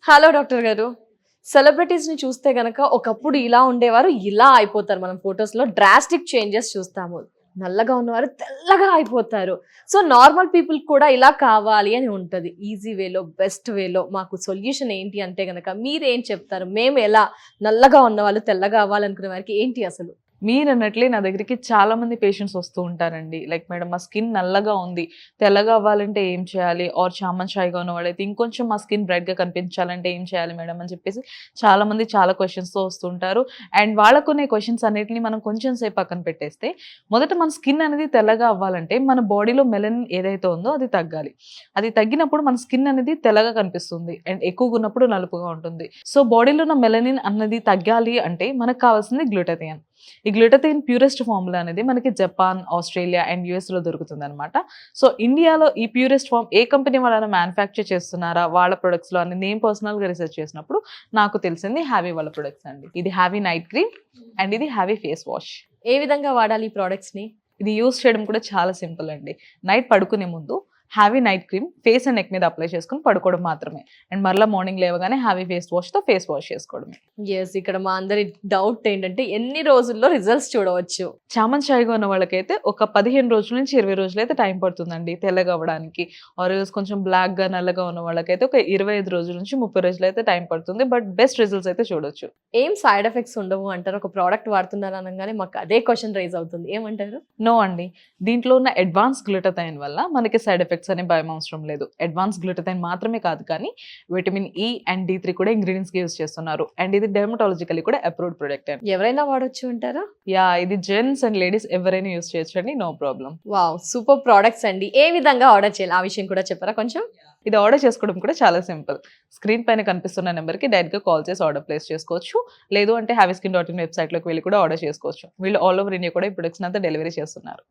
Hello doctor గారు. సెలబ్రిటీస్‌ని చూస్తే గనక ఒకప్పుడు ఇలా ఉండేవారు, ఇలా అయిపోతారు. మనం ఫోటోస్‌లో డ్రాస్టిక్ చేంజెస్ చూస్తాము. నల్లగా ఉన్నవారు తెల్లగా అయిపోతారు. సో, నార్మల్ పీపుల్‌కి కూడా ఇలా కావాలి అని ఉంటది. ఈజీ వేలో, బెస్ట్ వేలో మాకు సొల్యూషన్ ఏంటి అంటే గనక మీరేం చెప్తారు? మేము ఎలా నల్లగా ఉన్నవాళ్ళు తెల్లగా అవ్వాలనుకునే వారికి ఏంటి అసలు? మీరన్నట్లే నా దగ్గరికి చాలా మంది పేషెంట్స్ వస్తూ ఉంటారండి. లైక్ మేడం మా స్కిన్ నల్లగా ఉంది. తెల్లగా అవ్వాలంటే ఏం చేయాలి? ఆర్ చామన్ షైగా ఉన్నవాళ్ళైతే ఇంకొంచెం మా స్కిన్ బ్రైట్‌గా కనిపించాలంటే ఏం చేయాలి మేడం? అని చెప్పేసి చాలామంది చాలా క్వెషన్స్‌తో వస్తుంటారు. అండ్ వాళ్ళకున్న క్వెషన్స్ అన్నిటిని మనం కొంచెం సేపు పక్కన పెట్టేస్తే, మొదట మన స్కిన్ అనేది తెల్లగా అవ్వాలంటే మన బాడీలో మెలనిన్ ఏదైతే ఉందో అది తగ్గాలి. అది తగ్గినప్పుడు మన స్కిన్ అనేది తెల్లగా కనిపిస్తుంది. అండ్ ఎక్కువగా ఉన్నప్పుడు నలుపుగా ఉంటుంది. సో బాడీలో ఉన్న మెలనిన్ అన్నది తగ్గాలి అంటే మనకు కావాల్సింది గ్లూటాథియన్. ఈ గ్లూటాథియన్ ప్యూరెస్ట్ ఫార్ములా అనేది మనకి జపాన్, ఆస్ట్రేలియా అండ్ యూఎస్‌లో దొరుకుతుందనమాట. సో ఇండియాలో ఈ ప్యూరెస్ట్ ఫార్మ్ ఏ కంపెనీ వాళ్ళైనా మ్యానుఫ్యాక్చర్ చేస్తున్నారా వాళ్ళ ప్రొడక్ట్స్‌లో అని నేను పర్సనల్‌గా రీసెర్చ్ చేసినప్పుడు నాకు తెలిసింది హ్యావీ వాళ్ళ ప్రొడక్ట్స్ అండి. ఇది హ్యావీ నైట్ క్రీమ్ అండ్ ఇది హ్యావీ ఫేస్ వాష్. ఏ విధంగా వాడాలి ఈ ప్రొడక్ట్స్‌ని? ఇది యూజ్ చేయడం కూడా చాలా సింపుల్ అండి. నైట్ పడుకునే ముందు heavy night cream face and neck మీద అప్లై చేసుకొని పడుకోవడం మాత్రమే. అండ్ మరలా మార్నింగ్ లేవగానే హ్యావీ ఫేస్ వాష్‌తో ఫేస్ వాష్ చేసుకోవడమే. యెస్. ఇక్కడ మా అందరి డౌట్ ఏంటంటే ఎన్ని రోజుల్లో రిజల్ట్స్ చూడవచ్చు? చామన్ షైగా ఉన్న వాళ్ళకైతే ఒక 15 రోజుల నుంచి 20 రోజులైతే టైం పడుతుందండి తెల్లగా అవ్వడానికి. ఆర్ కొంచెం బ్లాక్‌గా, నల్లగా ఉన్న వాళ్ళకైతే ఒక 25 రోజుల నుంచి 30 రోజులైతే టైం పడుతుంది. బట్ బెస్ట్ రిజల్ట్స్ అయితే చూడొచ్చు. ఏం సైడ్ ఎఫెక్ట్స్ ఉండవు అంటారు? ఒక ప్రోడక్ట్ వాడుతున్నారు అనంగానే మాకు అదే క్వెషన్ రైజ్ అవుతుంది. ఏమంటారు? నో అండి. దీంట్లో ఉన్న అడ్వాన్స్ గ్లూటాథైన్ వల్ల మనకి సైడ్ ఎఫెక్ట్స్ అనే భయం అవసరం లేదు. అడ్వాన్స్ గ్లూటాథైన్ మాత్రమే కాదు కానీ విటమిన్ ఇ అండ్ డి3 కూడా ఇంగ్రీడియెంట్స్‌గా యూజ్ చేస్తున్నారు. అండ్ ఇది డెర్మటాలజికల్లీ కూడా అప్రూవ్డ్ ప్రొడక్ట్ అండి. ఎవరైనా వాడొచ్చు అంటారా? ఇది జెంట్స్ అండ్ లేడీస్ ఎవరైనా యూజ్ చేయొచ్చండి. No problem. Wow! Super products అండి. ఏ విధంగా ఆర్డర్ చేయాలి? ఆ విషయం కూడా చెప్పరా కొంచెం? ఇది ఆర్డర్ చేసుకోవడం కూడా చాలా సింపుల్. స్క్రీన్ పైన కనిపిస్తున్న నెంబర్‌కి డైరెక్ట్‌గా కాల్ చేసి ఆర్డర్ ప్లేస్ చేసుకోవచ్చు. లేదు అంటే హ్యావీస్కిన్.in వెబ్‌సైట్‌లోకి వెళ్లి కూడా ఆర్డర్ చేసుకోవచ్చు. వీళ్ళు ఆల్ ఓవర్ ఇండియా కూడా ఈ ప్రొడక్ట్స్‌ని అంతా డెలివరీ చేస్తున్నారు.